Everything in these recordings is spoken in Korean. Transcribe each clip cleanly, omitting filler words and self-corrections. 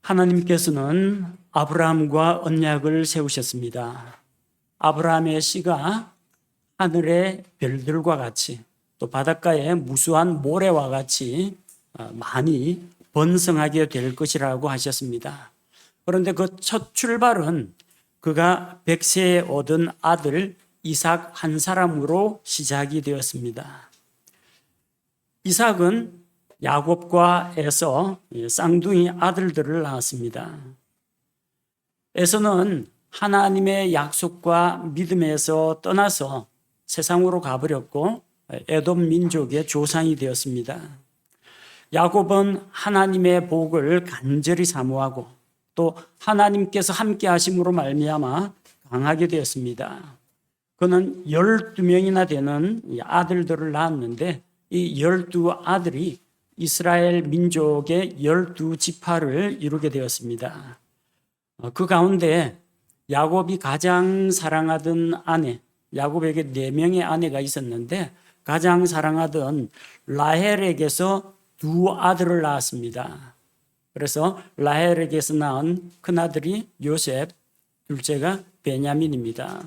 하나님께서는 아브라함과 언약을 세우셨습니다. 아브라함의 씨가 하늘의 별들과 같이 또 바닷가의 무수한 모래와 같이 많이 번성하게 될 것이라고 하셨습니다. 그런데 그 첫 출발은 그가 100세에 얻은 아들 이삭 한 사람으로 시작이 되었습니다. 이삭은 야곱과 에서 쌍둥이 아들들을 낳았습니다. 에서는 하나님의 약속과 믿음에서 떠나서 세상으로 가버렸고 에돔 민족의 조상이 되었습니다. 야곱은 하나님의 복을 간절히 사모하고 또 하나님께서 함께 하심으로 말미암아 강하게 되었습니다. 그는 12명이나 되는 아들들을 낳았는데 이 12아들이 이스라엘 민족의 12지파를 이루게 되었습니다. 그 가운데 야곱이 가장 사랑하던 아내, 야곱에게 4명의 아내가 있었는데 가장 사랑하던 라헬에게서 2아들을 낳았습니다. 그래서 라헬에게서 낳은 큰아들이 요셉, 둘째가 베냐민입니다.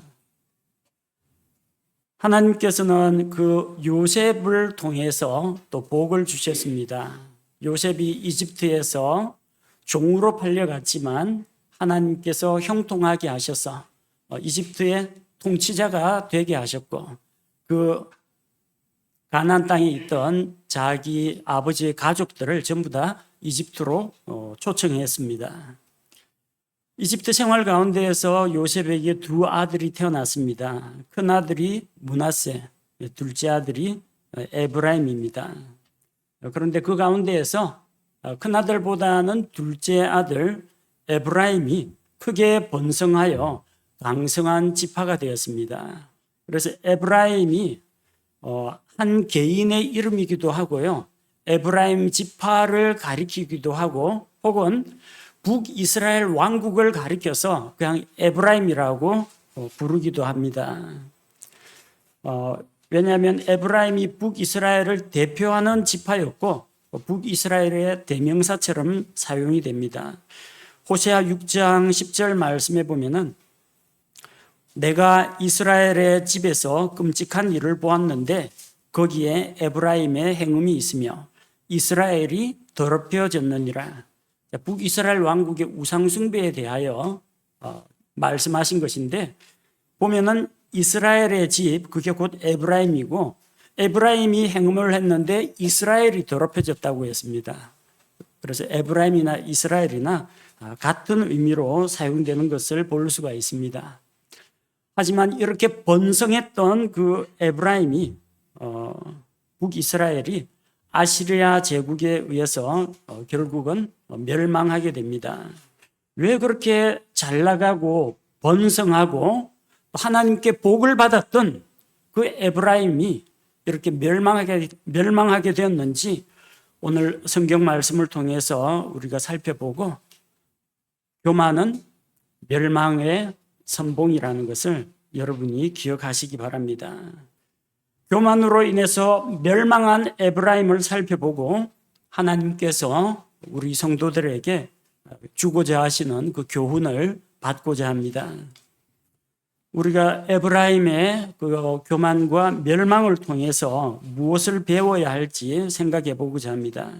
하나님께서는 그 요셉을 통해서 또 복을 주셨습니다. 요셉이 이집트에서 종으로 팔려갔지만 하나님께서 형통하게 하셔서 이집트의 통치자가 되게 하셨고 그 가나안 땅에 있던 자기 아버지의 가족들을 전부 다 이집트로 초청했습니다. 이집트 생활 가운데에서 요셉에게 2아들이 태어났습니다. 큰 아들이 므낫세, 둘째 아들이 에브라임입니다. 그런데 그 가운데에서 큰 아들보다는 둘째 아들 에브라임이 크게 번성하여 강성한 지파가 되었습니다. 그래서 에브라임이 한 개인의 이름이기도 하고요. 에브라임 지파를 가리키기도 하고 혹은 북이스라엘 왕국을 가리켜서 그냥 에브라임이라고 부르기도 합니다. 왜냐하면 에브라임이 북이스라엘을 대표하는 지파였고 북이스라엘의 대명사처럼 사용이 됩니다. 호세아 6장 10절 말씀에 보면은 내가 이스라엘의 집에서 끔찍한 일을 보았는데 거기에 에브라임의 행음이 있으며 이스라엘이 더럽혀졌느니라. 북이스라엘 왕국의 우상숭배에 대하여 말씀하신 것인데 보면은 이스라엘의 집, 그게 곧 에브라임이고 에브라임이 행음을 했는데 이스라엘이 더럽혀졌다고 했습니다. 그래서 에브라임이나 이스라엘이나 같은 의미로 사용되는 것을 볼 수가 있습니다. 하지만 이렇게 번성했던 그 에브라임이 북이스라엘이 아시리아 제국에 의해서 결국은 멸망하게 됩니다. 왜 그렇게 잘 나가고 번성하고 하나님께 복을 받았던 그 에브라임이 이렇게 멸망하게 되었는지 오늘 성경 말씀을 통해서 우리가 살펴보고 교만은 멸망의 선봉이라는 것을 여러분이 기억하시기 바랍니다. 교만으로 인해서 멸망한 에브라임을 살펴보고 하나님께서 우리 성도들에게 주고자 하시는 그 교훈을 받고자 합니다. 우리가 에브라임의 그 교만과 멸망을 통해서 무엇을 배워야 할지 생각해 보고자 합니다.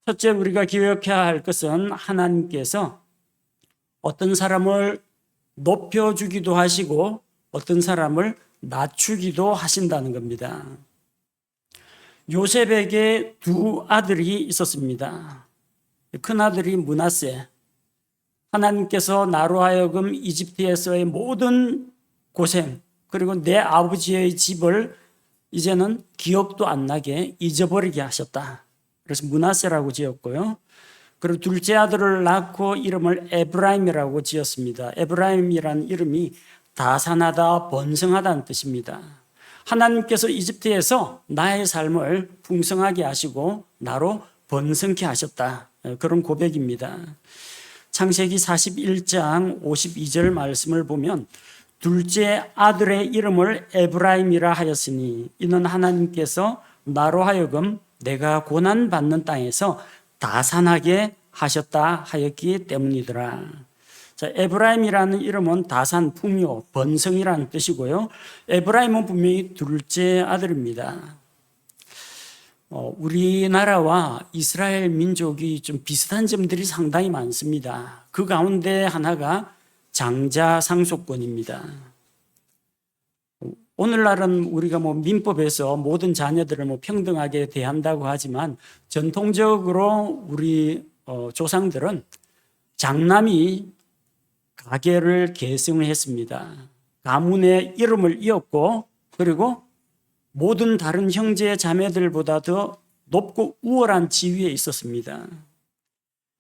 첫째, 우리가 기억해야 할 것은 하나님께서 어떤 사람을 높여주기도 하시고 어떤 사람을 낮추기도 하신다는 겁니다. 요셉에게 2아들이 있었습니다. 큰 아들이 므낫세. 하나님께서 나로 하여금 이집트에서의 모든 고생 그리고 내 아버지의 집을 이제는 기억도 안 나게 잊어버리게 하셨다. 그래서 므낫세라고 지었고요. 그리고 둘째 아들을 낳고 이름을 에브라임이라고 지었습니다. 에브라임이라는 이름이 다산하다, 번성하다는 뜻입니다. 하나님께서 이집트에서 나의 삶을 풍성하게 하시고 나로 번성케 하셨다. 그런 고백입니다. 창세기 41장 52절 말씀을 보면 둘째 아들의 이름을 에브라임이라 하였으니 이는 하나님께서 나로 하여금 내가 고난받는 땅에서 다산하게 하셨다 하였기 때문이더라. 자, 에브라임이라는 이름은 다산, 풍요, 번성이라는 뜻이고요. 에브라임은 분명히 둘째 아들입니다. 우리나라와 이스라엘 민족이 좀 비슷한 점들이 상당히 많습니다. 그 가운데 하나가 장자 상속권입니다. 오늘날은 우리가 민법에서 모든 자녀들을 평등하게 대한다고 하지만 전통적으로 우리 조상들은 장남이 가계를 계승했습니다. 가문의 이름을 이었고 그리고 모든 다른 형제 자매들보다 더 높고 우월한 지위에 있었습니다.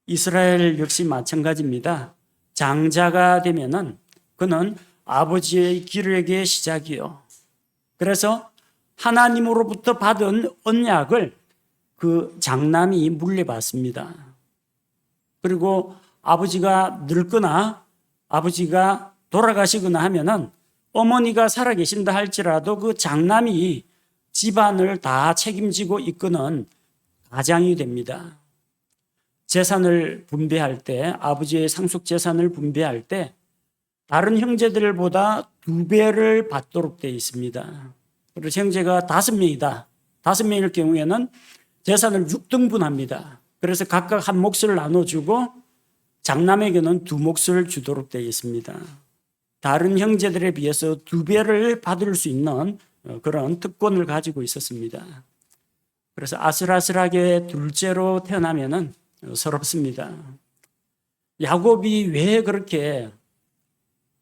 이스라엘 역시 마찬가지입니다. 장자가 되면은 그는 아버지의 기력의 시작이요. 그래서 하나님으로부터 받은 언약을 그 장남이 물려받습니다. 그리고 아버지가 늙거나 아버지가 돌아가시거나 하면은 어머니가 살아계신다 할지라도 그 장남이 집안을 다 책임지고 이끄는 가장이 됩니다. 재산을 분배할 때, 아버지의 상속 재산을 분배할 때 다른 형제들보다 2배를 받도록 되어 있습니다. 그래서 형제가 5명이다. 5명일 경우에는 재산을 6등분합니다. 그래서 각각 한 몫을 나눠주고 장남에게는 2몫을 주도록 되어 있습니다. 다른 형제들에 비해서 2배를 받을 수 있는 그런 특권을 가지고 있었습니다. 그래서 아슬아슬하게 둘째로 태어나면은 서럽습니다. 야곱이 왜 그렇게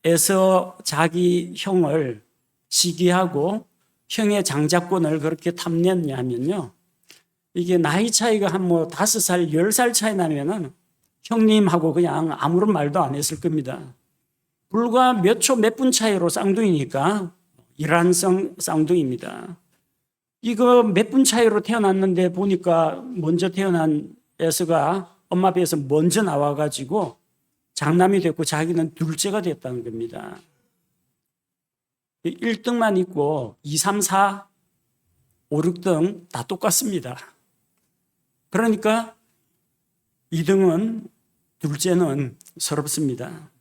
애서 자기 형을 시기하고 형의 장자권을 그렇게 탐냈냐 하면요. 이게 나이 차이가 한 5살, 10살 차이 나면은 형님하고 그냥 아무런 말도 안 했을 겁니다. 불과 몇 초, 몇 분 차이로 쌍둥이니까 이란성 쌍둥이입니다. 이거 몇 분 차이로 태어났는데 보니까 먼저 태어난 에서가 엄마 배에서 먼저 나와가지고 장남이 됐고 자기는 둘째가 됐다는 겁니다. 1등만 있고 2, 3, 4, 5, 6등 다 똑같습니다. 그러니까 2등은 둘째는 서럽습니다.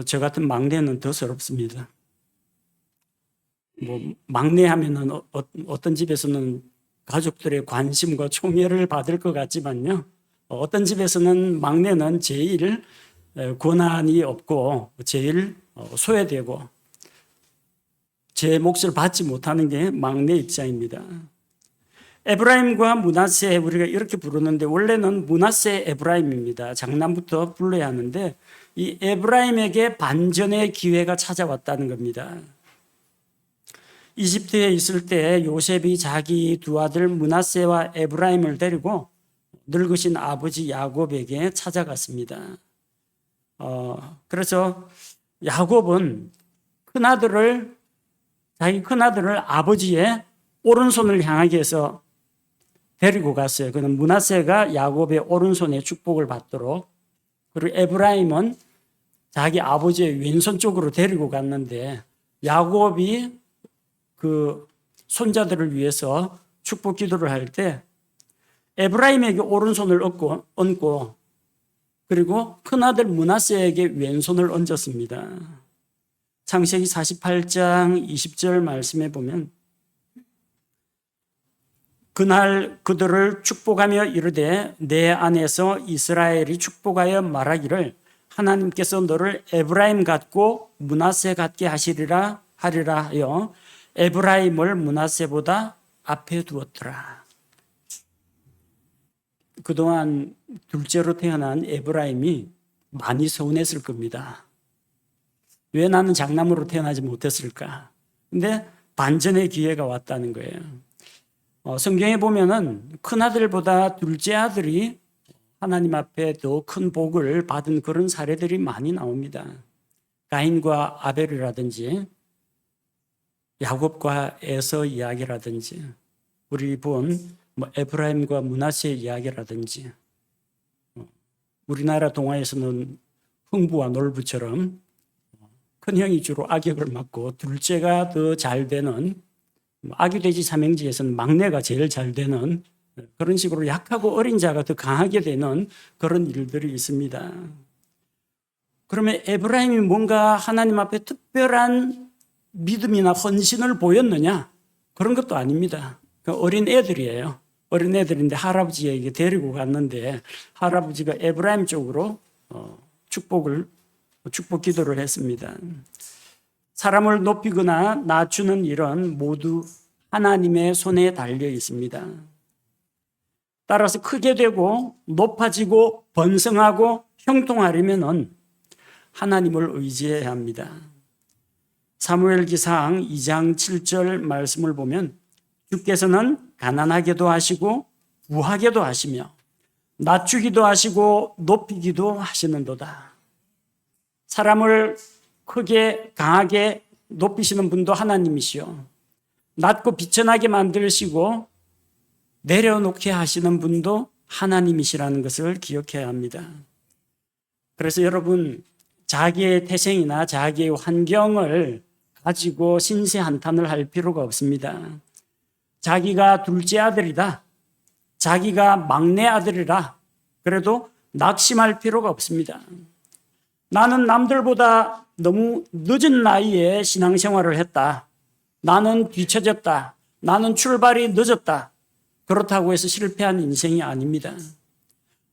저 같은 막내는 더 서럽습니다. 막내 하면은 어떤 집에서는 가족들의 관심과 총애를 받을 것 같지만요. 어떤 집에서는 막내는 제일 권한이 없고 제일 소외되고 제 몫을 받지 못하는 게 막내 입장입니다. 에브라임과 므낫세 우리가 이렇게 부르는데 원래는 므낫세 에브라임입니다. 장남부터 불러야 하는데 이 에브라임에게 반전의 기회가 찾아왔다는 겁니다. 이집트에 있을 때 요셉이 자기 2 아들 므낫세와 에브라임을 데리고 늙으신 아버지 야곱에게 찾아갔습니다. 그래서 야곱은 자기 큰아들을 아버지의 오른손을 향하게 해서 데리고 갔어요. 그는 므낫세가 야곱의 오른손에 축복을 받도록, 그리고 에브라임은 자기 아버지의 왼손 쪽으로 데리고 갔는데 야곱이 그 손자들을 위해서 축복 기도를 할 때 에브라임에게 오른손을 얹고 그리고 큰아들 므낫세에게 왼손을 얹었습니다. 창세기 48장 20절 말씀에 보면 그날 그들을 축복하며 이르되 내 안에서 이스라엘이 축복하여 말하기를 하나님께서 너를 에브라임 같고 므낫세 같게 하리라 하여 에브라임을 므낫세보다 앞에 두었더라. 그동안 둘째로 태어난 에브라임이 많이 서운했을 겁니다. 왜 나는 장남으로 태어나지 못했을까? 근데 반전의 기회가 왔다는 거예요. 성경에 보면은 큰아들보다 둘째 아들이 하나님 앞에 더 큰 복을 받은 그런 사례들이 많이 나옵니다. 가인과 아벨이라든지 야곱과 에서 이야기라든지 우리 본 에브라임과 므낫세 이야기라든지 우리나라 동화에서는 흥부와 놀부처럼 큰 형이 주로 악역을 맡고 둘째가 더 잘 되는 아기돼지 삼형제에서는 막내가 제일 잘 되는 그런 식으로 약하고 어린 자가 더 강하게 되는 그런 일들이 있습니다. 그러면 에브라임이 뭔가 하나님 앞에 특별한 믿음이나 헌신을 보였느냐? 그런 것도 아닙니다. 어린 애들이에요. 어린 애들인데 할아버지에게 데리고 갔는데 할아버지가 에브라임 쪽으로 축복 기도를 했습니다. 사람을 높이거나 낮추는 일은 모두 하나님의 손에 달려 있습니다. 따라서 크게 되고 높아지고 번성하고 형통하려면 하나님을 의지해야 합니다. 사무엘기상 2장 7절 말씀을 보면 주께서는 가난하게도 하시고 부하게도 하시며 낮추기도 하시고 높이기도 하시는도다. 사람을 크게 강하게 높이시는 분도 하나님이시요, 낮고 비천하게 만드시고 내려놓게 하시는 분도 하나님이시라는 것을 기억해야 합니다. 그래서 여러분, 자기의 태생이나 자기의 환경을 가지고 신세한탄을 할 필요가 없습니다. 자기가 둘째 아들이다, 자기가 막내 아들이라 그래도 낙심할 필요가 없습니다. 나는 남들보다 너무 늦은 나이에 신앙생활을 했다, 나는 뒤처졌다, 나는 출발이 늦었다, 그렇다고 해서 실패한 인생이 아닙니다.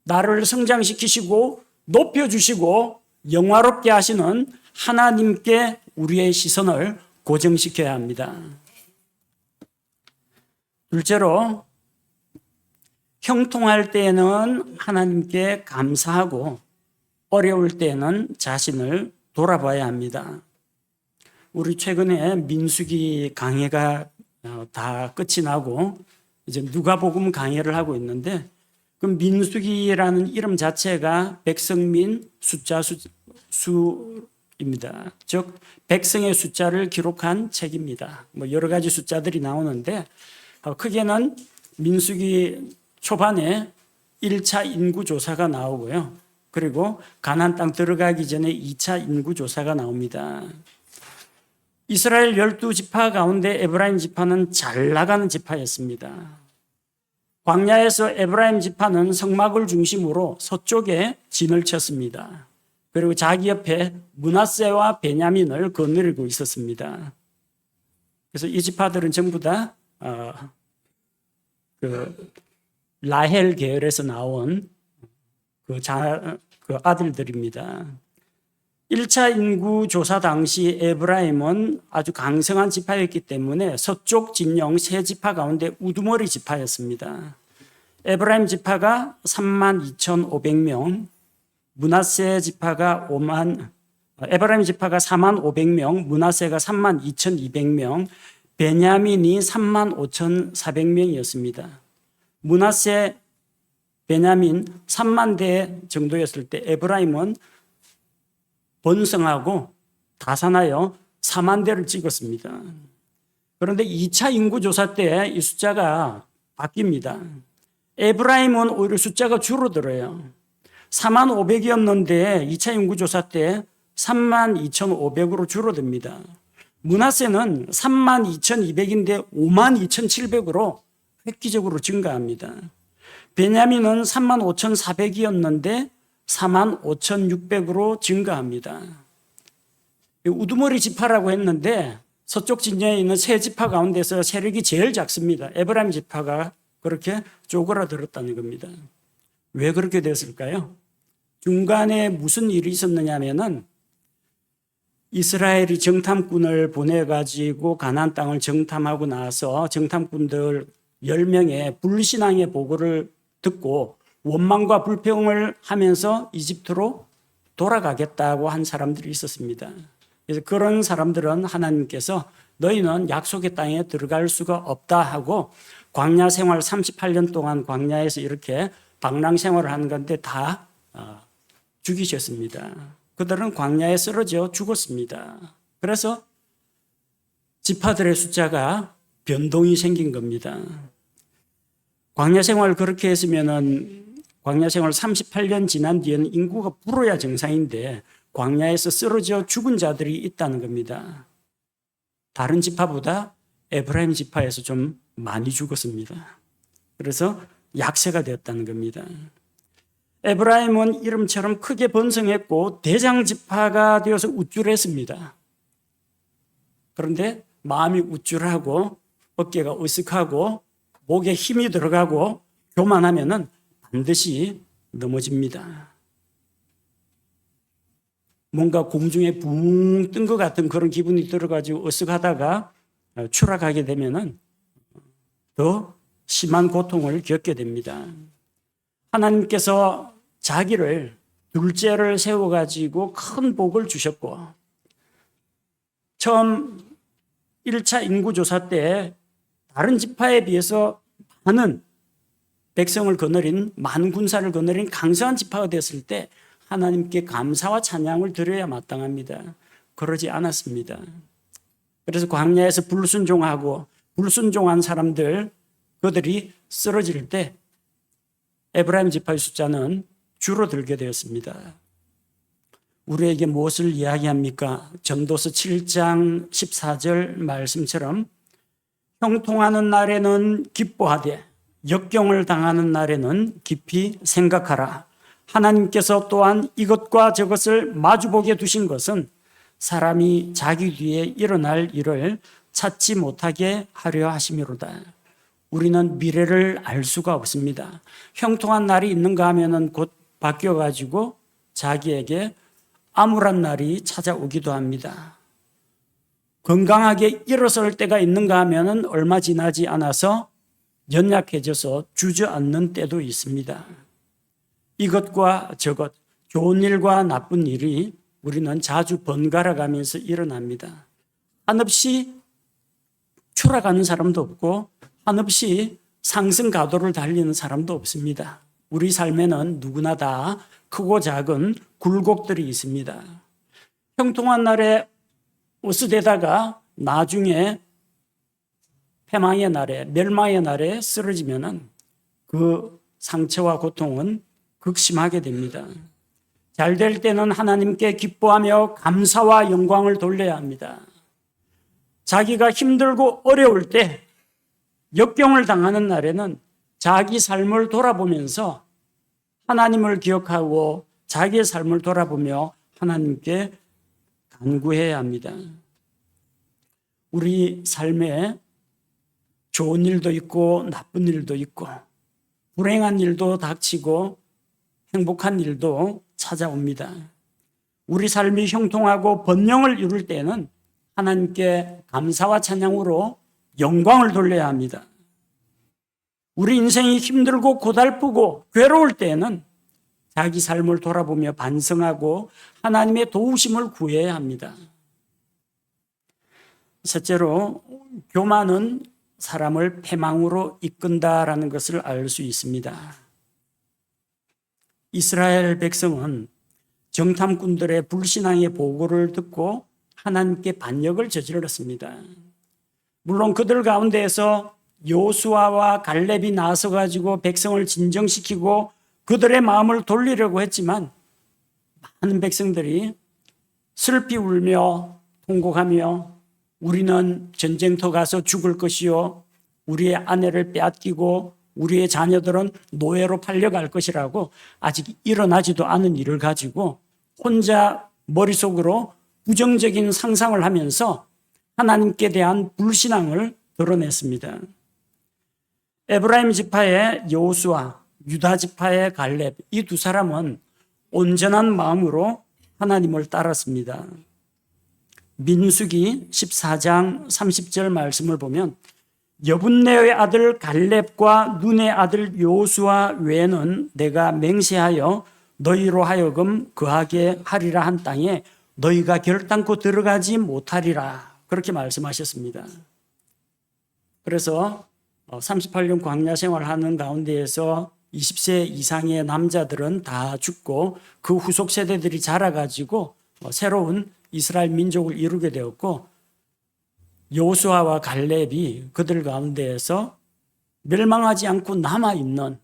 나를 성장시키시고 높여주시고 영화롭게 하시는 하나님께 우리의 시선을 고정시켜야 합니다. 둘째로, 형통할 때에는 하나님께 감사하고 어려울 때에는 자신을 돌아봐야 합니다. 우리 최근에 민수기 강해가 다 끝이 나고 이제 누가복음 강해를 하고 있는데, 그 민수기라는 이름 자체가 백성민 숫자 수입니다. 즉 백성의 숫자를 기록한 책입니다. 뭐 여러 가지 숫자들이 나오는데 크게는 민수기 초반에 1차 인구조사가 나오고요. 그리고 가나안 땅 들어가기 전에 2차 인구조사가 나옵니다. 이스라엘 12지파 가운데 에브라임 지파는 잘 나가는 지파였습니다. 광야에서 에브라임 지파는 성막을 중심으로 서쪽에 진을 쳤습니다. 그리고 자기 옆에 므낫세와 베냐민을 거느리고 있었습니다. 그래서 이 지파들은 전부 다 라헬 계열에서 나온 그 아들들입니다. 1차 인구 조사 당시 에브라임은 아주 강성한 지파였기 때문에 서쪽 진영 세 지파 가운데 우두머리 지파였습니다. 에브라임 지파가 32,500명, 므낫세 지파가 에브라임 지파가 45,000명, 므낫세가 32,200명, 베냐민이 35,400명이었습니다. 므낫세, 베냐민 3만 대 정도였을 때 에브라임은 번성하고 다산하여 4만 대를 찍었습니다. 그런데 2차 인구조사 때 이 숫자가 바뀝니다. 에브라임은 오히려 숫자가 줄어들어요. 45,000이었는데 2차 인구조사 때 32,500으로 줄어듭니다. 므낫세는 32,200인데 52,700으로 획기적으로 증가합니다. 베냐민은 35,400이었는데 45,600으로 증가합니다. 우두머리 지파라고 했는데 서쪽 진영에 있는 세 지파 가운데서 세력이 제일 작습니다. 에브라임 지파가 그렇게 쪼그라들었다는 겁니다. 왜 그렇게 됐을까요? 중간에 무슨 일이 있었느냐 하면은 이스라엘이 정탐꾼을 보내가지고 가나안 땅을 정탐하고 나서 정탐꾼들 10명의 불신앙의 보고를 듣고 원망과 불평을 하면서 이집트로 돌아가겠다고 한 사람들이 있었습니다. 그래서 그런 사람들은 하나님께서 너희는 약속의 땅에 들어갈 수가 없다 하고 광야 생활 38년 동안 광야에서 이렇게 방랑 생활을 하는 건데 다 죽이셨습니다. 그들은 광야에 쓰러져 죽었습니다. 그래서 지파들의 숫자가 변동이 생긴 겁니다. 광야 생활을 그렇게 했으면은 광야 생활 38년 지난 뒤에는 인구가 불어야 정상인데 광야에서 쓰러져 죽은 자들이 있다는 겁니다. 다른 지파보다 에브라임 지파에서 좀 많이 죽었습니다. 그래서 약세가 되었다는 겁니다. 에브라임은 이름처럼 크게 번성했고 대장 지파가 되어서 우쭐했습니다. 그런데 마음이 우쭐하고 어깨가 으쓱하고 목에 힘이 들어가고 교만하면은 반드시 넘어집니다. 뭔가 공중에 붕 뜬 것 같은 그런 기분이 들어가지고 으쓱하다가 추락하게 되면은 더 심한 고통을 겪게 됩니다. 하나님께서 자기를 둘째를 세워가지고 큰 복을 주셨고, 처음 1차 인구조사 때 다른 지파에 비해서 많은 백성을 거느린, 많은 군사를 거느린 강성한 지파가 되었을 때 하나님께 감사와 찬양을 드려야 마땅합니다. 그러지 않았습니다. 그래서 광야에서 불순종한 사람들, 그들이 쓰러질 때 에브라임 지파의 숫자는 줄어들게 되었습니다. 우리에게 무엇을 이야기합니까? 전도서 7장 14절 말씀처럼 형통하는 날에는 기뻐하되 역경을 당하는 날에는 깊이 생각하라. 하나님께서 또한 이것과 저것을 마주보게 두신 것은 사람이 자기 뒤에 일어날 일을 찾지 못하게 하려 하심이로다. 우리는 미래를 알 수가 없습니다. 형통한 날이 있는가 하면은 곧 바뀌어가지고 자기에게 암울한 날이 찾아오기도 합니다. 건강하게 일어설 때가 있는가 하면은 얼마 지나지 않아서 연약해져서 주저앉는 때도 있습니다. 이것과 저것, 좋은 일과 나쁜 일이 우리는 자주 번갈아 가면서 일어납니다. 한없이 추락하는 사람도 없고 한없이 상승 가도를 달리는 사람도 없습니다. 우리 삶에는 누구나 다 크고 작은 굴곡들이 있습니다. 형통한 날에 으스대다가 나중에 패망의 날에, 멸망의 날에 쓰러지면은 그 상처와 고통은 극심하게 됩니다. 잘 될 때는 하나님께 기뻐하며 감사와 영광을 돌려야 합니다. 자기가 힘들고 어려울 때, 역경을 당하는 날에는 자기 삶을 돌아보면서 하나님을 기억하고 자기의 삶을 돌아보며 하나님께 간구해야 합니다. 우리 삶에 좋은 일도 있고 나쁜 일도 있고 불행한 일도 닥치고 행복한 일도 찾아옵니다. 우리 삶이 형통하고 번영을 이룰 때는 하나님께 감사와 찬양으로 영광을 돌려야 합니다. 우리 인생이 힘들고 고달프고 괴로울 때에는 자기 삶을 돌아보며 반성하고 하나님의 도우심을 구해야 합니다. 셋째로, 교만은 사람을 패망으로 이끈다라는 것을 알 수 있습니다. 이스라엘 백성은 정탐꾼들의 불신앙의 보고를 듣고 하나님께 반역을 저질렀습니다. 물론 그들 가운데에서 여호수아와 갈렙이 나서 가지고 백성을 진정시키고 그들의 마음을 돌리려고 했지만 많은 백성들이 슬피 울며 통곡하며 우리는 전쟁터 가서 죽을 것이요 우리의 아내를 빼앗기고 우리의 자녀들은 노예로 팔려갈 것이라고 아직 일어나지도 않은 일을 가지고 혼자 머릿속으로 부정적인 상상을 하면서 하나님께 대한 불신앙을 드러냈습니다. 에브라임 지파의 여호수아, 유다 지파의 갈렙, 이 두 사람은 온전한 마음으로 하나님을 따랐습니다. 민수기 14장 30절 말씀을 보면 여분네의 아들 갈렙과 눈의 아들 여호수아 외에는 내가 맹세하여 너희로 하여금 거하게 하리라 한 땅에 너희가 결단코 들어가지 못하리라, 그렇게 말씀하셨습니다. 그래서 38년 광야 생활하는 가운데에서 20세 이상의 남자들은 다 죽고 그 후속 세대들이 자라가지고 새로운 이스라엘 민족을 이루게 되었고, 여호수아와 갈렙이 그들 가운데에서 멸망하지 않고 남아있는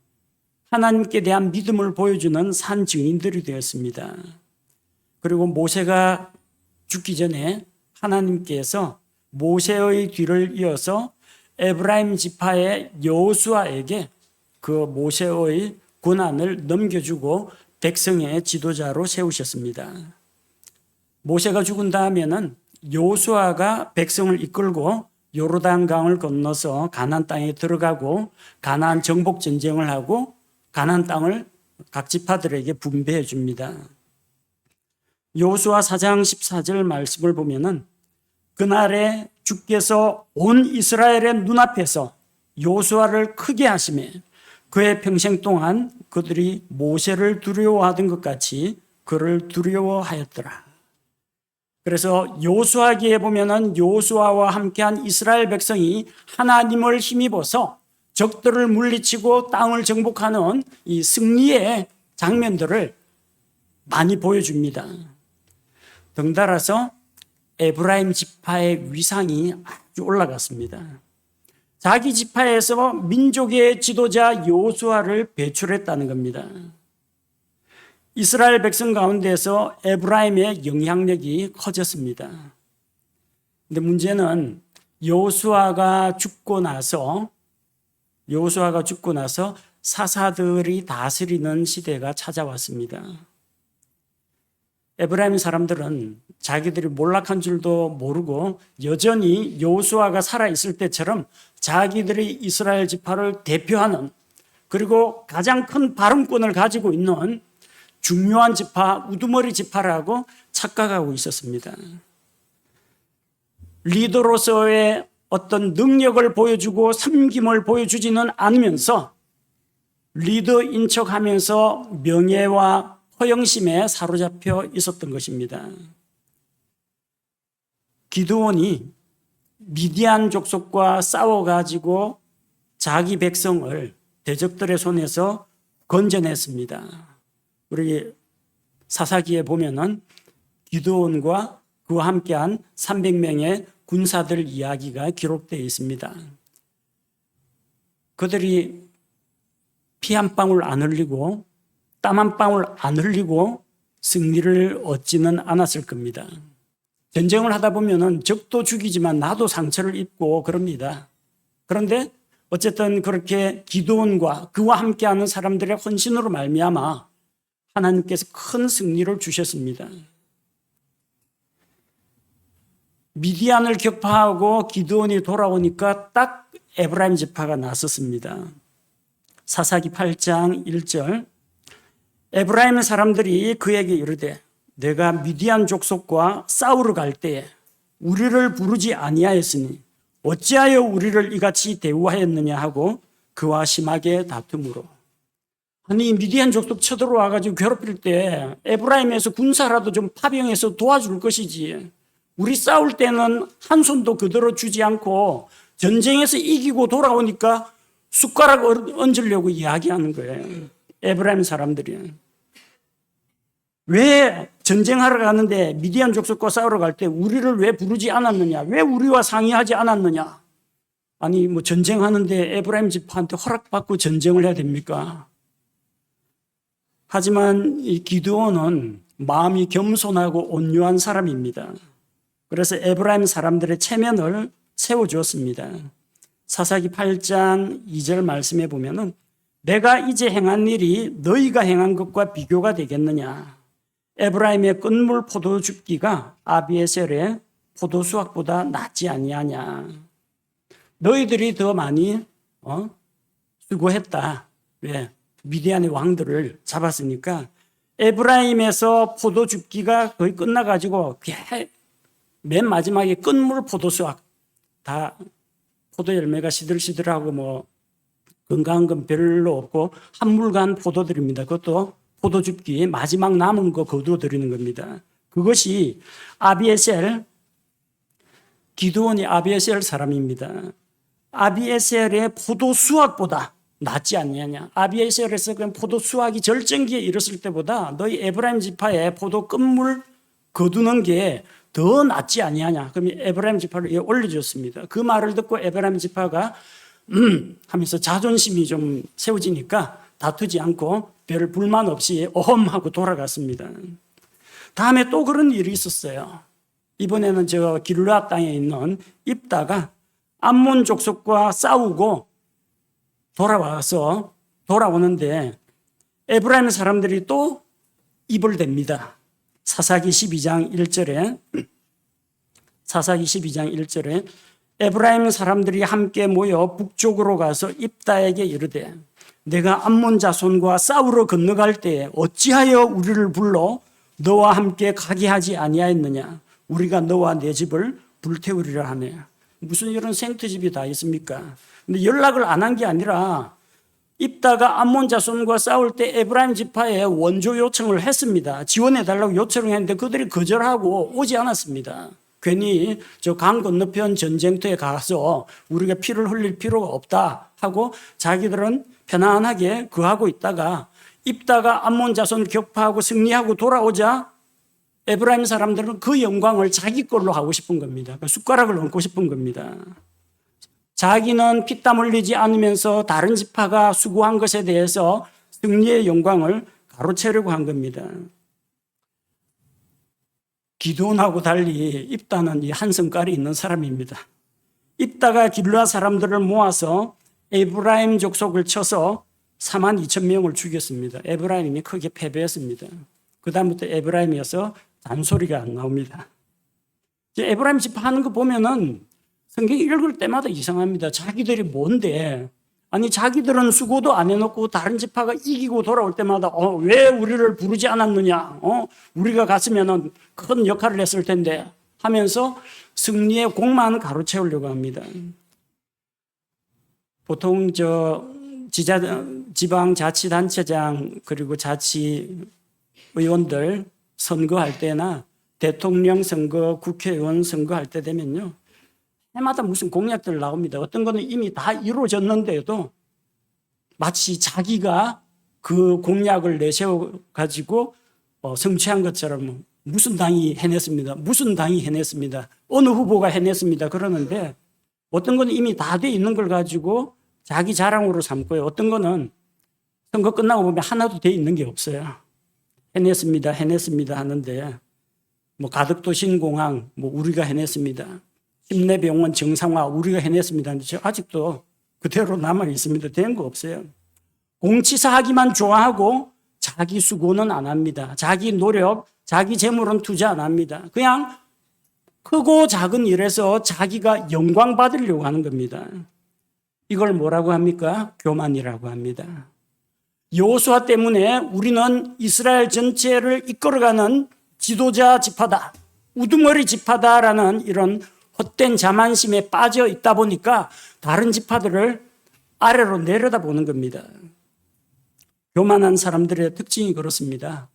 하나님께 대한 믿음을 보여주는 산 증인들이 되었습니다. 그리고 모세가 죽기 전에 하나님께서 모세의 뒤를 이어서 에브라임 지파의 여호수아에게 그 모세의 권한을 넘겨주고 백성의 지도자로 세우셨습니다. 모세가 죽은 다음에는 여호수아가 백성을 이끌고 요르단강을 건너서 가나안 땅에 들어가고 가나안 정복 전쟁을 하고 가나안 땅을 각 지파들에게 분배해 줍니다. 여호수아 4장 14절 말씀을 보면은 그날에 주께서 온 이스라엘의 눈앞에서 여호수아를 크게 하시며 그의 평생 동안 그들이 모세를 두려워하던 것 같이 그를 두려워하였더라. 그래서 여호수아기에 보면은 여호수아와 함께한 이스라엘 백성이 하나님을 힘입어서 적들을 물리치고 땅을 정복하는 이 승리의 장면들을 많이 보여줍니다. 덩달아서 에브라임 지파의 위상이 아주 올라갔습니다. 자기 지파에서 민족의 지도자 여호수아를 배출했다는 겁니다. 이스라엘 백성 가운데서 에브라임의 영향력이 커졌습니다. 근데 문제는 여호수아가 죽고 나서 사사들이 다스리는 시대가 찾아왔습니다. 에브라임 사람들은 자기들이 몰락한 줄도 모르고 여전히 여호수아가 살아있을 때처럼 자기들이 이스라엘 지파를 대표하는 그리고 가장 큰 발언권을 가지고 있는 중요한 지파, 우두머리 지파라고 착각하고 있었습니다. 리더로서의 어떤 능력을 보여주고 섬김을 보여주지는 않으면서 리더인 척하면서 명예와 허영심에 사로잡혀 있었던 것입니다. 기드온이 미디안 족속과 싸워가지고 자기 백성을 대적들의 손에서 건져냈습니다. 우리 사사기에 보면은 기드온과 그와 함께한 300명의 군사들 이야기가 기록되어 있습니다. 그들이 피 한 방울 안 흘리고 땀 한 방울 안 흘리고 승리를 얻지는 않았을 겁니다. 전쟁을 하다 보면은 적도 죽이지만 나도 상처를 입고 그럽니다. 그런데 어쨌든 그렇게 기드온과 그와 함께하는 사람들의 헌신으로 말미암아 하나님께서 큰 승리를 주셨습니다. 미디안을 격파하고 기드온이 돌아오니까 딱 에브라임 지파가 나섰습니다. 사사기 8장 1절 에브라임 사람들이 그에게 이르되 내가 미디안 족속과 싸우러 갈 때에 우리를 부르지 아니하였으니 어찌하여 우리를 이같이 대우하였느냐 하고 그와 심하게 다투므로. 아니 미디안 족속 쳐들어와가지고 괴롭힐 때 에브라임에서 군사라도 좀 파병해서 도와줄 것이지 우리 싸울 때는 한 손도 그대로 주지 않고 전쟁에서 이기고 돌아오니까 숟가락 얹으려고 이야기하는 거예요. 에브라임 사람들이. 왜 전쟁하러 가는데 미디안 족속과 싸우러 갈 때 우리를 왜 부르지 않았느냐? 왜 우리와 상의하지 않았느냐? 아니 뭐 전쟁하는데 에브라임 지파한테 허락받고 전쟁을 해야 됩니까? 하지만 이 기드온은 마음이 겸손하고 온유한 사람입니다. 그래서 에브라임 사람들의 체면을 세워주었습니다. 사사기 8장 2절 말씀에 보면은 내가 이제 행한 일이 너희가 행한 것과 비교가 되겠느냐? 에브라임의 끝물 포도 줍기가 아비에셀의 포도 수확보다 낫지 아니하냐? 너희들이 더 많이 수고했다. 왜? 미디안의 왕들을 잡았으니까 에브라임에서 포도 줍기가 거의 끝나가지고 맨 마지막에 끝물 포도 수확 다 포도 열매가 시들시들하고 뭐 건강한 건 별로 없고 한물간 포도들입니다. 그것도 포도 줍기 마지막 남은 거 거두어 드리는 겁니다. 그것이 아비에셀, 기드온이 아비에셀 사람입니다. 아비에셀의 포도 수확보다 낫지 않느냐. 아비에셀에서 그냥 포도 수확이 절정기에 이르렀을 때보다 너희 에브라임 지파의 포도 끝물 거두는 게 더 낫지 아니하냐. 그럼 에브라임 지파를 올려줬습니다. 그 말을 듣고 에브라임 지파가 하면서 자존심이 좀 세워지니까 다투지 않고 별 불만 없이 어험하고 돌아갔습니다. 다음에 또 그런 일이 있었어요. 이번에는 저 길르앗 땅에 있는 입다가 암몬 족속과 싸우고 돌아와서 돌아오는데 에브라임 사람들이 또 입을 댑니다. 사사기 12장 1절에 에브라임 사람들이 함께 모여 북쪽으로 가서 입다에게 이르되 내가 암몬 자손과 싸우러 건너갈 때에 어찌하여 우리를 불러 너와 함께 가게 하지 아니하였느냐. 우리가 너와 내 집을 불태우리라 하네. 무슨 이런 생트집이 다 있습니까? 근데 연락을 안 한 게 아니라 입다가 암몬 자손과 싸울 때 에브라임 지파에 원조 요청을 했습니다. 지원해달라고 요청을 했는데 그들이 거절하고 오지 않았습니다. 괜히 저 강 건너편 전쟁터에 가서 우리가 피를 흘릴 필요가 없다 하고 자기들은 편안하게 거하고 있다가 입다가 암몬 자손 격파하고 승리하고 돌아오자 에브라임 사람들은 그 영광을 자기 걸로 하고 싶은 겁니다. 숟가락을 얹고 싶은 겁니다. 자기는 피땀 흘리지 않으면서 다른 지파가 수고한 것에 대해서 승리의 영광을 가로채려고 한 겁니다. 기드온하고 달리 입다는 이 한 성깔이 있는 사람입니다. 입다가 길르앗 사람들을 모아서 에브라임 족속을 쳐서 4만 2천 명을 죽였습니다. 에브라임이 크게 패배했습니다. 그 다음부터 에브라임이어서 잔소리가 안 나옵니다. 에브라임 지파 하는 거 보면은 성경 읽을 때마다 이상합니다. 자기들이 뭔데? 아니 자기들은 수고도 안 해놓고 다른 지파가 이기고 돌아올 때마다 왜 우리를 부르지 않았느냐? 우리가 갔으면 큰 역할을 했을 텐데 하면서 승리의 공만 가로채우려고 합니다. 보통 지방자치단체장 그리고 자치의원들 선거할 때나 대통령 선거, 국회의원 선거할 때 되면요. 해마다 무슨 공약들 나옵니다. 어떤 거는 이미 다 이루어졌는데도 마치 자기가 그 공약을 내세워가지고 성취한 것처럼 무슨 당이 해냈습니다. 무슨 당이 해냈습니다. 어느 후보가 해냈습니다. 그러는데 어떤 거는 이미 다 돼 있는 걸 가지고 자기 자랑으로 삼고요. 어떤 거는 선거 끝나고 보면 하나도 돼 있는 게 없어요. 해냈습니다. 하는데 가덕도 신공항 우리가 해냈습니다. 심내병원 정상화 우리가 해냈습니다. 하는데 아직도 그대로 남아 있습니다. 된 거 없어요. 공치사 하기만 좋아하고 자기 수고는 안 합니다. 자기 노력, 자기 재물은 투자 안 합니다. 그냥 크고 작은 일에서 자기가 영광 받으려고 하는 겁니다. 이걸 뭐라고 합니까? 교만이라고 합니다. 여호수아 때문에 우리는 이스라엘 전체를 이끌어가는 지도자 지파다, 우두머리 지파다라는 이런 헛된 자만심에 빠져 있다 보니까 다른 지파들을 아래로 내려다보는 겁니다. 교만한 사람들의 특징이 그렇습니다.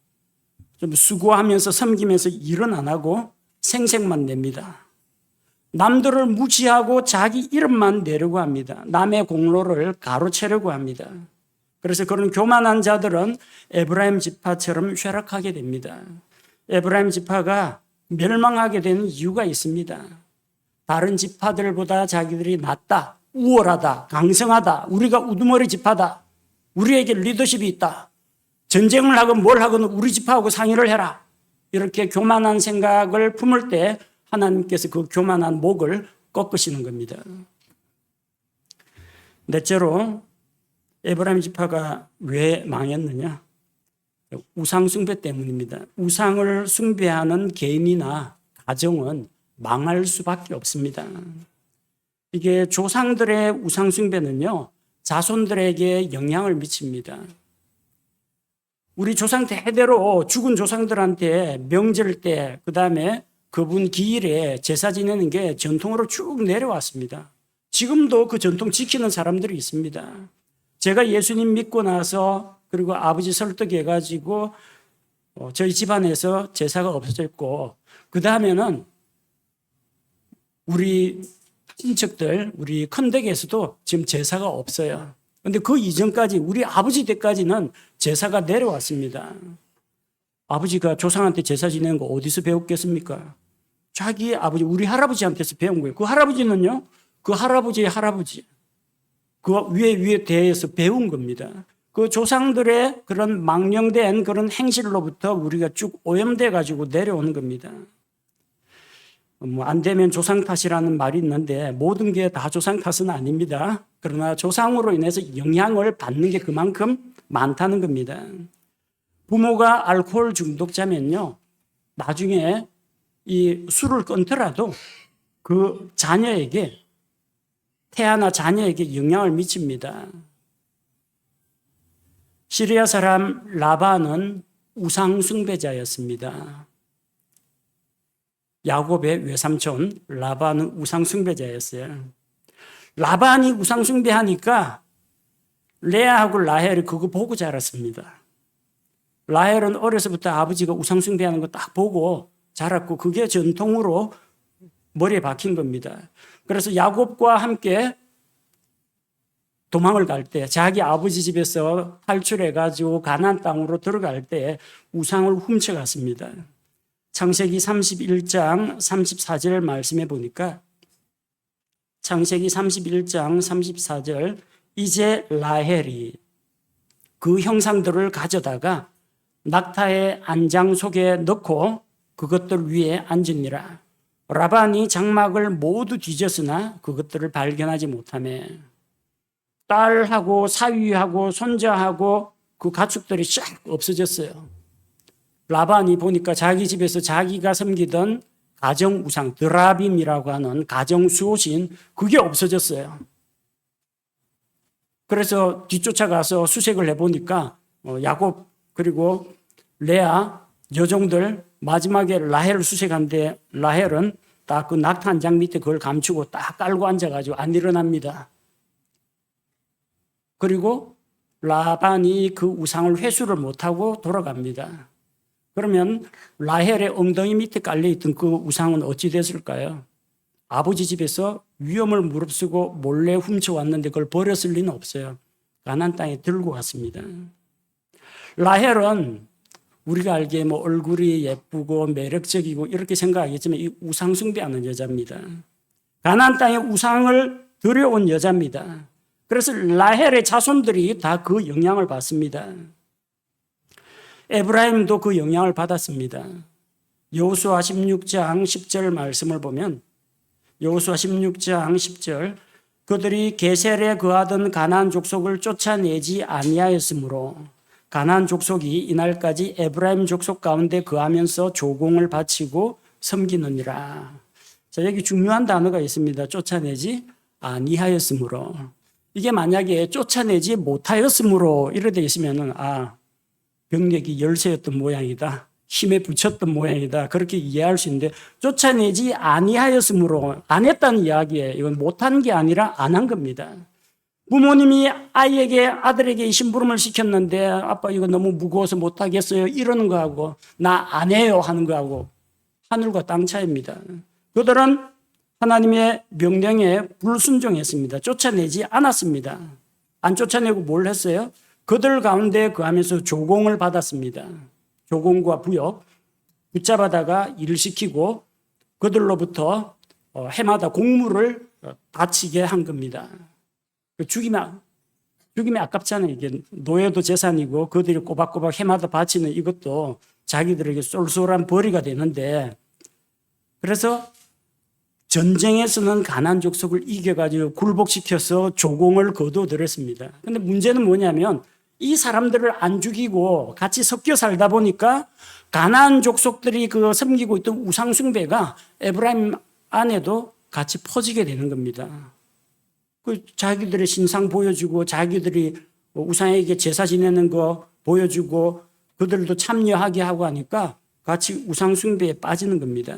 좀 수고하면서 섬기면서 일은 안 하고 생색만 냅니다. 남들을 무시하고 자기 이름만 내려고 합니다. 남의 공로를 가로채려고 합니다. 그래서 그런 교만한 자들은 에브라임 지파처럼 쇠락하게 됩니다. 에브라임 지파가 멸망하게 되는 이유가 있습니다. 다른 지파들보다 자기들이 낫다, 우월하다, 강성하다, 우리가 우두머리 지파다, 우리에게 리더십이 있다, 전쟁을 하건 뭘 하건 우리 지파하고 상의를 해라, 이렇게 교만한 생각을 품을 때 하나님께서 그 교만한 목을 꺾으시는 겁니다. 넷째로 에브라임 지파가 왜 망했느냐? 우상 숭배 때문입니다. 우상을 숭배하는 개인이나 가정은 망할 수밖에 없습니다. 이게 조상들의 우상 숭배는요, 자손들에게 영향을 미칩니다. 우리 조상 대대로 죽은 조상들한테 명절 때, 그 다음에 그분 기일에 제사 지내는 게 전통으로 쭉 내려왔습니다. 지금도 그 전통 지키는 사람들이 있습니다. 제가 예수님 믿고 나서 그리고 아버지 설득해가지고 저희 집안에서 제사가 없어졌고, 그 다음에는 우리 친척들, 우리 큰댁에서도 지금 제사가 없어요. 그런데 그 이전까지 우리 아버지 때까지는 제사가 내려왔습니다. 아버지가 조상한테 제사 지내는 거 어디서 배웠겠습니까? 자기 아버지, 우리 할아버지한테서 배운 거예요. 그 할아버지는요, 그 할아버지의 할아버지, 그 위에 대해서 배운 겁니다. 그 조상들의 그런 망령된 그런 행실로부터 우리가 쭉 오염돼 가지고 내려오는 겁니다. 뭐 안 되면 조상 탓이라는 말이 있는데 모든 게 다 조상 탓은 아닙니다. 그러나 조상으로 인해서 영향을 받는 게 그만큼 많다는 겁니다. 부모가 알코올 중독자면요, 나중에 이 술을 끊더라도 그 자녀에게, 태아나 자녀에게 영향을 미칩니다. 시리아 사람 라반은 우상 숭배자였습니다. 야곱의 외삼촌 라반은 우상 숭배자였어요. 라반이 우상 숭배하니까 레아하고 라헬이 그거 보고 자랐습니다. 라헬은 어려서부터 아버지가 우상 숭배하는 거 딱 보고 자랐고 그게 전통으로 머리에 박힌 겁니다. 그래서 야곱과 함께 도망을 갈 때, 자기 아버지 집에서 탈출해가지고 가나안 땅으로 들어갈 때 우상을 훔쳐갔습니다. 창세기 31장 34절 말씀해 보니까, 창세기 31장 34절, 이제 라헬이 그 형상들을 가져다가 낙타의 안장 속에 넣고 그것들 위에 앉으니라. 라반이 장막을 모두 뒤졌으나 그것들을 발견하지 못하며 딸하고 사위하고 손자하고 그 가축들이 싹 없어졌어요. 라반이 보니까 자기 집에서 자기가 섬기던 가정 우상 드라빔이라고 하는 가정 수호신 그게 없어졌어요. 그래서 뒤쫓아가서 수색을 해보니까 야곱 그리고 레아 여종들 마지막에 라헬을 수색한데 라헬은 딱 그 낙타 한 장 밑에 그걸 감추고 딱 깔고 앉아가지고 안 일어납니다. 그리고 라반이 그 우상을 회수를 못하고 돌아갑니다. 그러면 라헬의 엉덩이 밑에 깔려있던 그 우상은 어찌 됐을까요? 아버지 집에서 위험을 무릅쓰고 몰래 훔쳐왔는데 그걸 버렸을 리는 없어요. 가나안 땅에 들고 갔습니다. 라헬은 우리가 알기에 뭐 얼굴이 예쁘고 매력적이고 이렇게 생각하겠지만 이 우상 숭배하는 여자입니다. 가나안 땅에 우상을 들여온 여자입니다. 그래서 라헬의 자손들이 다 그 영향을 받습니다. 에브라임도 그 영향을 받았습니다. 여호수아 16장 10절 말씀을 보면 여호수아 16장 10절 그들이 게셀에 거하던 가나안 족속을 쫓아내지 아니하였으므로 가나안 족속이 이날까지 에브라임 족속 가운데 거하면서 조공을 바치고 섬기느니라. 자, 여기 중요한 단어가 있습니다. 쫓아내지 아니하였으므로. 이게 만약에 쫓아내지 못하였으므로 이래 돼 있으면은 병력이 열세였던 모양이다. 힘에 붙였던 모양이다. 그렇게 이해할 수 있는데 쫓아내지 아니하였으므로 안 했다는 이야기예요. 이건 못한 게 아니라 안 한 겁니다. 부모님이 아들에게 이 심부름을 시켰는데 아빠 이거 너무 무거워서 못하겠어요. 이러는 거하고 나 안 해요 하는 거하고 하늘과 땅 차이입니다. 그들은 하나님의 명령에 불순종했습니다. 쫓아내지 않았습니다. 안 쫓아내고 뭘 했어요? 그들 가운데 거하면서 조공을 받았습니다. 조공과 부역, 붙잡아다가 일을 시키고 그들로부터 해마다 공물을 바치게 한 겁니다. 죽이면 아깝잖아요. 이게 노예도 재산이고 그들이 꼬박꼬박 해마다 바치는 이것도 자기들에게 쏠쏠한 벌이가 되는데 그래서 전쟁에서는 가나안 족속을 이겨가지고 굴복시켜서 조공을 거둬들였습니다. 그런데 문제는 뭐냐면 이 사람들을 안 죽이고 같이 섞여 살다 보니까 가나안 족속들이 그 섬기고 있던 우상 숭배가 에브라임 안에도 같이 퍼지게 되는 겁니다. 그 자기들의 신상 보여주고 자기들이 우상에게 제사 지내는 거 보여주고 그들도 참여하게 하고 하니까 같이 우상 숭배에 빠지는 겁니다.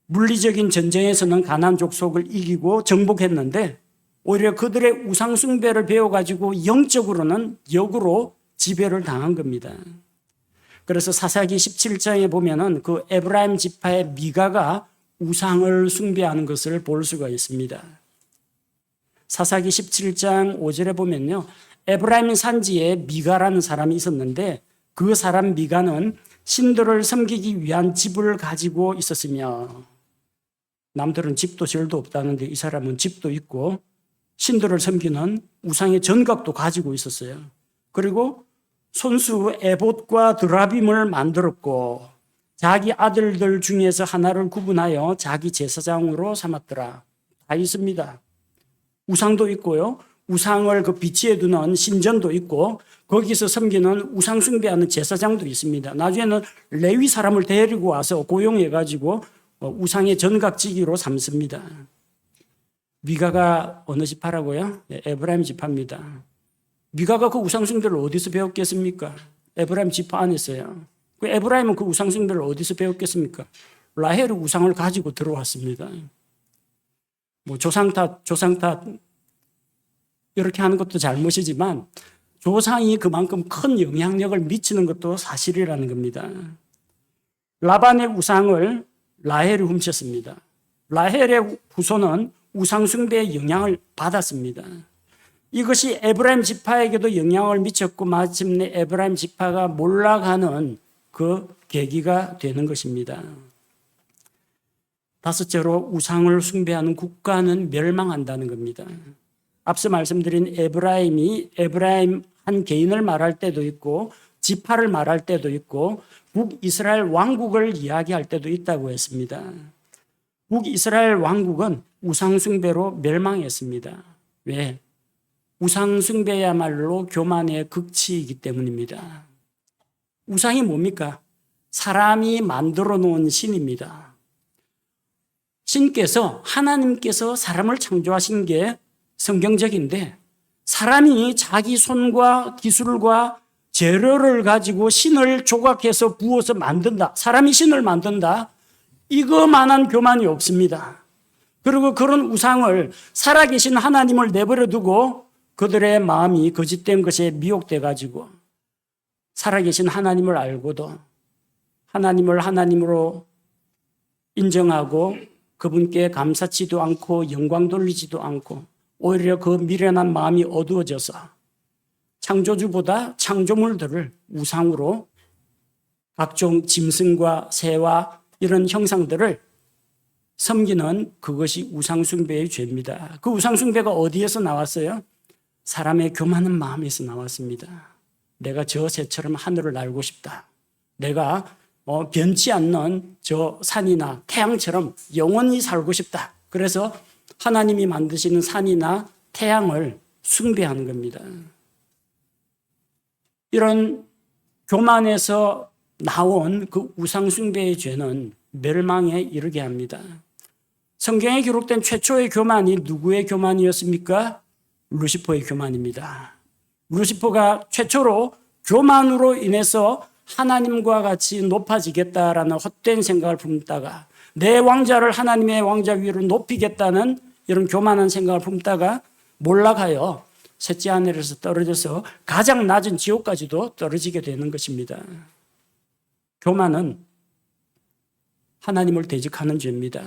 물리적인 전쟁에서는 가나안 족속을 이기고 정복했는데 오히려 그들의 우상 숭배를 배워가지고 영적으로는 역으로 지배를 당한 겁니다. 그래서 사사기 17장에 보면은 그 에브라임 지파의 미가가 우상을 숭배하는 것을 볼 수가 있습니다. 사사기 17장 5절에 보면요. 에브라임 산지에 미가라는 사람이 있었는데 그 사람 미가는 신들을 섬기기 위한 집을 가지고 있었으며 남들은 집도 절도 없다는데 이 사람은 집도 있고 신들을 섬기는 우상의 전각도 가지고 있었어요. 그리고 손수 에봇과 드라빔을 만들었고 자기 아들들 중에서 하나를 구분하여 자기 제사장으로 삼았더라. 다 있습니다. 우상도 있고요. 우상을 그 비치에 두는 신전도 있고 거기서 섬기는 우상 숭배하는 제사장도 있습니다. 나중에는 레위 사람을 데리고 와서 고용해가지고 우상의 전각지기로 삼습니다. 미가가 어느 지파라고요? 에브라임 지파입니다. 미가가 그 우상 숭배를 어디서 배웠겠습니까? 에브라임 지파 안에서요. 그 에브라임은 그 우상 숭배를 어디서 배웠겠습니까? 라헬의 우상을 가지고 들어왔습니다. 뭐 조상 탓 이렇게 하는 것도 잘못이지만 조상이 그만큼 큰 영향력을 미치는 것도 사실이라는 겁니다. 라반의 우상을 라헬이 훔쳤습니다. 라헬의 후손은 우상 숭배의 영향을 받았습니다. 이것이 에브라임 지파에게도 영향을 미쳤고 마침내 에브라임 지파가 몰락하는 그 계기가 되는 것입니다. 다섯째로 우상을 숭배하는 국가는 멸망한다는 겁니다. 앞서 말씀드린 에브라임 한 개인을 말할 때도 있고 지파를 말할 때도 있고 북이스라엘 왕국을 이야기할 때도 있다고 했습니다. 북이스라엘 왕국은 우상 숭배로 멸망했습니다. 왜? 우상 숭배야말로 교만의 극치이기 때문입니다. 우상이 뭡니까? 사람이 만들어 놓은 신입니다. 신께서 하나님께서 사람을 창조하신 게 성경적인데 사람이 자기 손과 기술과 재료를 가지고 신을 조각해서 부어서 만든다. 사람이 신을 만든다. 이거만한 교만이 없습니다. 그리고 그런 우상을 살아계신 하나님을 내버려 두고 그들의 마음이 거짓된 것에 미혹돼 가지고 살아계신 하나님을 알고도 하나님을 하나님으로 인정하고 그분께 감사치도 않고 영광 돌리지도 않고 오히려 그 미련한 마음이 어두워져서 창조주보다 창조물들을 우상으로 각종 짐승과 새와 이런 형상들을 섬기는 그것이 우상숭배의 죄입니다. 그 우상숭배가 어디에서 나왔어요? 사람의 교만한 마음에서 나왔습니다. 내가 저 새처럼 하늘을 날고 싶다. 내가 변치 않는 저 산이나 태양처럼 영원히 살고 싶다. 그래서 하나님이 만드시는 산이나 태양을 숭배하는 겁니다. 이런 교만에서 나온 그 우상 숭배의 죄는 멸망에 이르게 합니다. 성경에 기록된 최초의 교만이 누구의 교만이었습니까? 루시퍼의 교만입니다. 루시퍼가 최초로 교만으로 인해서 하나님과 같이 높아지겠다라는 헛된 생각을 품다가 내 왕자를 하나님의 왕자 위로 높이겠다는 이런 교만한 생각을 품다가 몰락하여 셋째 하늘에서 떨어져서 가장 낮은 지옥까지도 떨어지게 되는 것입니다. 교만은 하나님을 대적하는 죄입니다.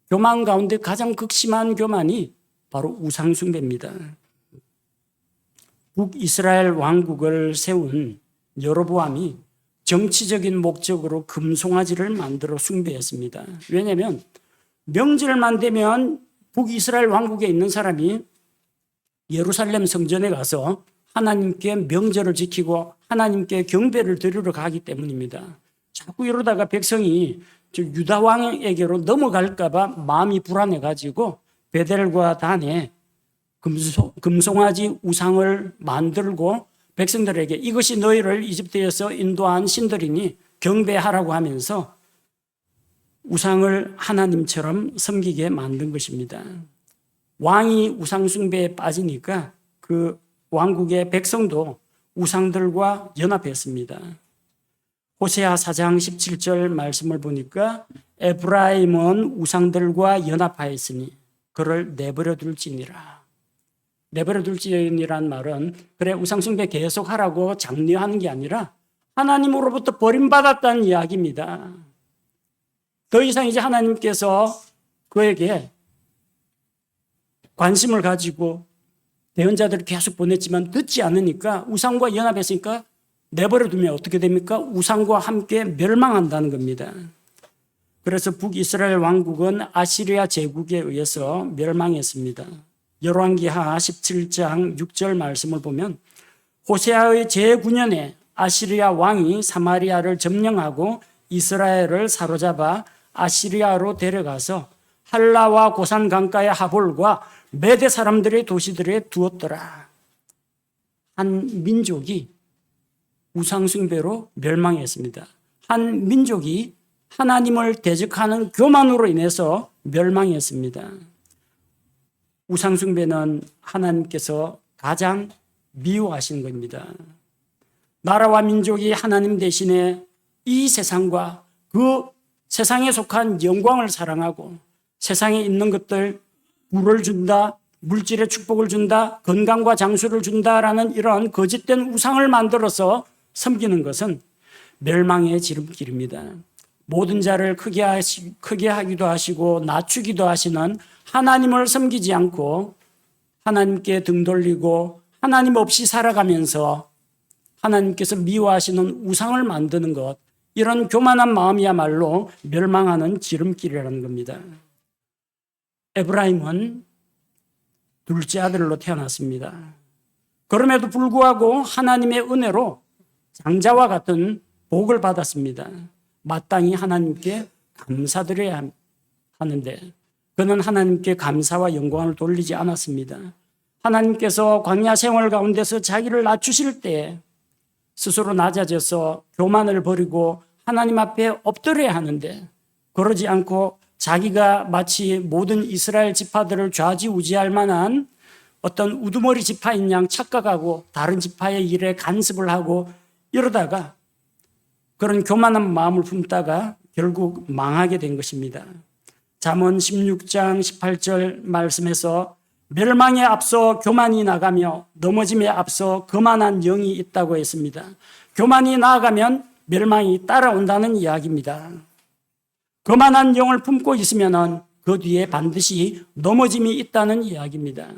교만 가운데 가장 극심한 교만이 바로 우상숭배입니다. 북이스라엘 왕국을 세운 여로보암이 정치적인 목적으로 금송아지를 만들어 숭배했습니다. 왜냐하면 명절만 되면 북이스라엘 왕국에 있는 사람이 예루살렘 성전에 가서 하나님께 명절을 지키고 하나님께 경배를 드리러 가기 때문입니다. 자꾸 이러다가 백성이 유다 왕에게로 넘어갈까 봐 마음이 불안해가지고 베델과 단에 금송아지 우상을 만들고 백성들에게 이것이 너희를 이집트에서 인도한 신들이니 경배하라고 하면서 우상을 하나님처럼 섬기게 만든 것입니다. 왕이 우상 숭배에 빠지니까 그 왕국의 백성도 우상들과 연합했습니다. 호세아 4장 17절 말씀을 보니까 에브라임은 우상들과 연합하였으니 그를 내버려 둘지니라. 내버려 둘지니란 말은 그래 우상숭배 계속하라고 장려하는 게 아니라 하나님으로부터 버림받았다는 이야기입니다. 더 이상 이제 하나님께서 그에게 관심을 가지고 대언자들을 계속 보냈지만 듣지 않으니까 우상과 연합했으니까 내버려 두면 어떻게 됩니까? 우상과 함께 멸망한다는 겁니다. 그래서 북이스라엘 왕국은 아시리아 제국에 의해서 멸망했습니다. 열왕기하 17장 6절 말씀을 보면 호세아의 제9년에 아시리아 왕이 사마리아를 점령하고 이스라엘을 사로잡아 아시리아로 데려가서 할라와 고산 강가의 하볼과 메대 사람들의 도시들에 두었더라. 한 민족이 우상숭배로 멸망했습니다. 한 민족이 하나님을 대적하는 교만으로 인해서 멸망했습니다. 우상숭배는 하나님께서 가장 미워하시는 겁니다. 나라와 민족이 하나님 대신에 이 세상과 그 세상에 속한 영광을 사랑하고 세상에 있는 것들, 물을 준다, 물질의 축복을 준다, 건강과 장수를 준다라는 이런 거짓된 우상을 만들어서 섬기는 것은 멸망의 지름길입니다. 모든 자를 크게 하기도 하시고 낮추기도 하시는 하나님을 섬기지 않고 하나님께 등 돌리고 하나님 없이 살아가면서 하나님께서 미워하시는 우상을 만드는 것, 이런 교만한 마음이야말로 멸망하는 지름길이라는 겁니다. 에브라임은 둘째 아들로 태어났습니다. 그럼에도 불구하고 하나님의 은혜로 장자와 같은 복을 받았습니다. 마땅히 하나님께 감사드려야 하는데 그는 하나님께 감사와 영광을 돌리지 않았습니다. 하나님께서 광야 생활 가운데서 자기를 낮추실 때 스스로 낮아져서 교만을 버리고 하나님 앞에 엎드려야 하는데 그러지 않고 자기가 마치 모든 이스라엘 지파들을 좌지우지할 만한 어떤 우두머리 지파인 양 착각하고 다른 지파의 일에 간섭을 하고 이러다가 그런 교만한 마음을 품다가 결국 망하게 된 것입니다. 잠언 16장 18절 말씀에서 멸망에 앞서 교만이 나가며 넘어짐에 앞서 거만한 영이 있다고 했습니다. 교만이 나아가면 멸망이 따라온다는 이야기입니다. 거만한 영을 품고 있으면 그 뒤에 반드시 넘어짐이 있다는 이야기입니다.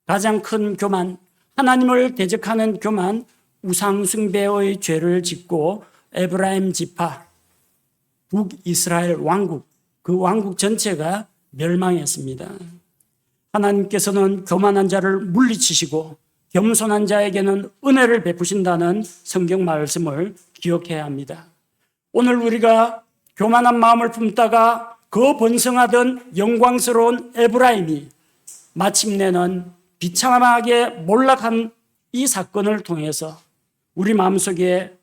가장 큰 교만, 하나님을 대적하는 교만, 우상숭배의 죄를 짓고 에브라임 지파, 북이스라엘 왕국, 그 왕국 전체가 멸망했습니다. 하나님께서는 교만한 자를 물리치시고 겸손한 자에게는 은혜를 베푸신다는 성경 말씀을 기억해야 합니다. 오늘 우리가 교만한 마음을 품다가 그 번성하던 영광스러운 에브라임이 마침내는 비참하게 몰락한 이 사건을 통해서 우리 마음속에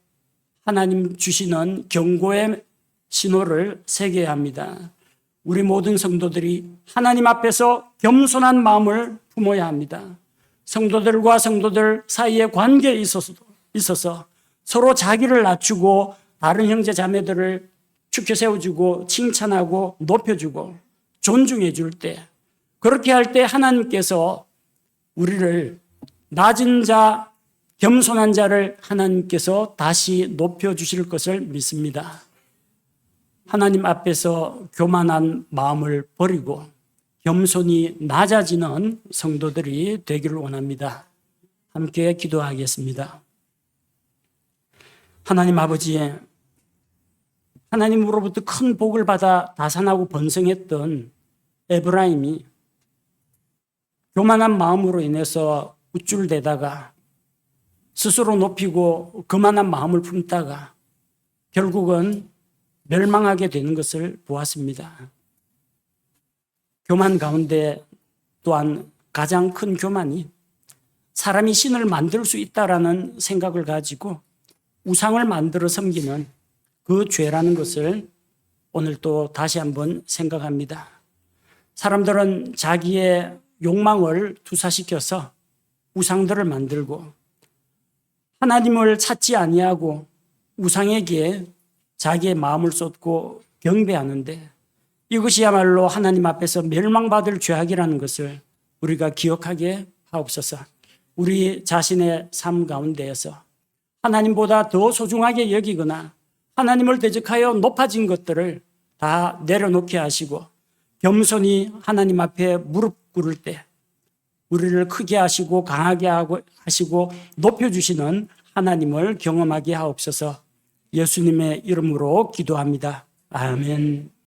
하나님 주시는 경고의 신호를 새겨야 합니다. 우리 모든 성도들이 하나님 앞에서 겸손한 마음을 품어야 합니다. 성도들과 성도들 사이의 관계에 있어서 서로 자기를 낮추고 다른 형제 자매들을 축켜 세워주고 칭찬하고 높여주고 존중해 줄 때, 그렇게 할 때 하나님께서 우리를 낮은 자, 겸손한 자를 하나님께서 다시 높여주실 것을 믿습니다. 하나님 앞에서 교만한 마음을 버리고 겸손히 낮아지는 성도들이 되기를 원합니다. 함께 기도하겠습니다. 하나님 아버지, 하나님으로부터 큰 복을 받아 다산하고 번성했던 에브라임이 교만한 마음으로 인해서 우쭐대다가 스스로 높이고 거만한 마음을 품다가 결국은 멸망하게 되는 것을 보았습니다. 교만 가운데 또한 가장 큰 교만이 사람이 신을 만들 수 있다라는 생각을 가지고 우상을 만들어 섬기는 그 죄라는 것을 오늘 또 다시 한번 생각합니다. 사람들은 자기의 욕망을 투사시켜서 우상들을 만들고 하나님을 찾지 아니하고 우상에게 자기의 마음을 쏟고 경배하는데 이것이야말로 하나님 앞에서 멸망받을 죄악이라는 것을 우리가 기억하게 하옵소서. 우리 자신의 삶 가운데에서 하나님보다 더 소중하게 여기거나 하나님을 대적하여 높아진 것들을 다 내려놓게 하시고 겸손히 하나님 앞에 무릎 꿇을 때 우리를 크게 하시고 강하게 하시고 높여주시는 하나님을 경험하게 하옵소서. 예수님의 이름으로 기도합니다. 아멘.